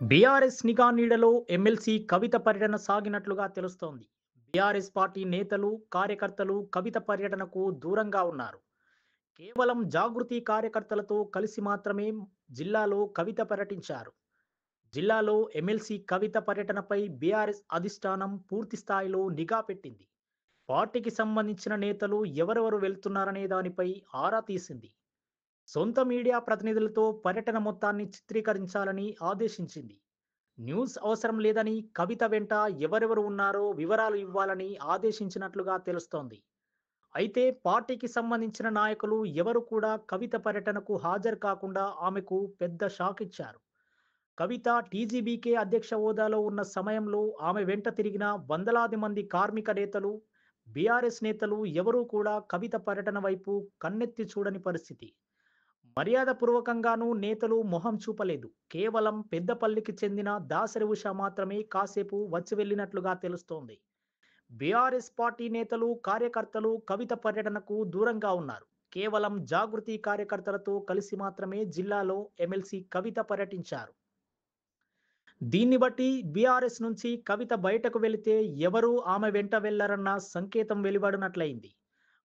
BRS నిఘా నీడలో MLC కవిత పర్యటన సాగినట్లుగా తెలుస్తోంది. బీఆర్ఎస్ పార్టీ నేతలు, కార్యకర్తలు కవిత పర్యటనకు దూరంగా ఉన్నారు. కేవలం జాగృతి కార్యకర్తలతో కలిసి మాత్రమే జిల్లాలో కవిత పర్యటించారు. జిల్లాలో ఎమ్మెల్సీ కవిత పర్యటనపై బీఆర్ఎస్ అధిష్టానం పూర్తి స్థాయిలో నిఘా పెట్టింది. పార్టీకి సంబంధించిన నేతలు ఎవరెవరు వెళ్తున్నారనే దానిపై ఆరా తీసింది. సొంత మీడియా ప్రతినిధులతో పర్యటన మొత్తాన్ని చిత్రీకరించాలని ఆదేశించింది. న్యూస్ అవసరం లేదని, కవిత వెంట ఎవరెవరు ఉన్నారో వివరాలు ఇవ్వాలని ఆదేశించినట్లుగా తెలుస్తోంది. అయితే పార్టీకి సంబంధించిన నాయకులు ఎవరు కూడా కవిత పర్యటనకు హాజరు కాకుండా ఆమెకు పెద్ద షాక్ ఇచ్చారు. కవిత టీజీబీకే అధ్యక్ష హోదాలో ఉన్న సమయంలో ఆమె వెంట తిరిగిన వందలాది మంది కార్మిక నేతలు, బీఆర్ఎస్ నేతలు ఎవరూ కూడా కవిత పర్యటన వైపు కన్నెత్తి చూడని పరిస్థితి. మర్యాదపూర్వకంగానూ నేతలు మొహం చూపలేదు. కేవలం పెద్దపల్లికి చెందిన దాసరి ఉష మాత్రమే కాసేపు వచ్చి వెళ్ళినట్లుగా తెలుస్తోంది. బీఆర్ఎస్ పార్టీ నేతలు, కార్యకర్తలు కవిత పర్యటనకు దూరంగా ఉన్నారు. కేవలం జాగృతి కార్యకర్తలతో కలిసి మాత్రమే జిల్లాలో ఎమ్మెల్సీ కవిత పర్యటించారు. దీన్ని బట్టి బీఆర్ఎస్ నుంచి కవిత బయటకు వెళితే ఎవరూ ఆమె వెంట వెళ్లరన్న సంకేతం వెలువడినట్లయింది.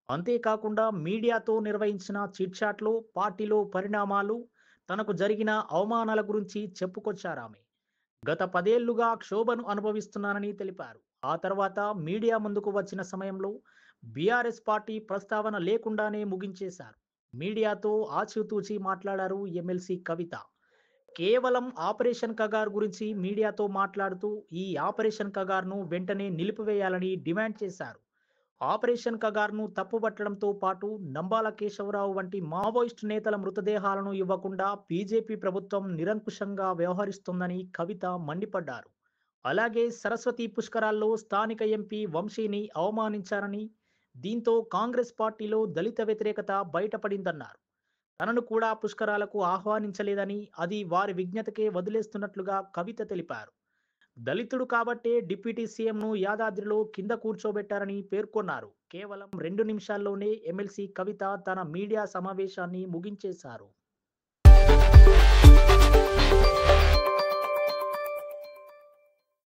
అంతేకాకుండా మీడియాతో నిర్వహించిన చిట్‌చాట్‌లో పార్టీలో పరిణామాలు, తనకు జరిగిన అవమానాల గురించి చెప్పుకొచ్చారామె. గత 10 ఏళ్లుగా క్షోభను అనుభవిస్తున్నానని తెలిపారు. ఆ తర్వాత మీడియా ముందుకు వచ్చిన సమయంలో బీఆర్ఎస్ పార్టీ ప్రస్తావన లేకుండానే ముగించేశారు. మీడియాతో ఆచితూచి మాట్లాడారు ఎమ్మెల్సీ కవిత. కేవలం ఆపరేషన్ కగార్ గురించి మీడియాతో మాట్లాడుతూ ఈ ఆపరేషన్ కగార్‌ను వెంటనే నిలిపివేయాలని డిమాండ్ చేశారు. ఆపరేషన్ కగార్‌ను తప్పుబట్టడంతో పాటు నంబాల కేశవరావు వంటి మావోయిస్టు నేతల మృతదేహాలను ఇవ్వకుండా బీజేపీ ప్రభుత్వం నిరంకుశంగా వ్యవహరిస్తోందని కవిత మండిపడ్డారు. అలాగే సరస్వతి పుష్కరాల్లో స్థానిక ఎంపీ వంశీని అవమానించారని, దీంతో కాంగ్రెస్ పార్టీలో దళిత వ్యతిరేకత బయటపడిందన్నారు. తనను కూడా పుష్కరాలకు ఆహ్వానించలేదని, అది వారి విజ్ఞతకే వదిలేస్తున్నట్లుగా కవిత తెలిపారు. దళితుడు కాబట్టే డిప్యూటీ సీఎంను యాదాద్రిలో కింద కూర్చోబెట్టారని పేర్కొన్నారు. కేవలం 2 నిమిషాల్లోనే ఎమ్మెల్సీ కవిత తన మీడియా సమావేశాన్ని ముగించేశారు.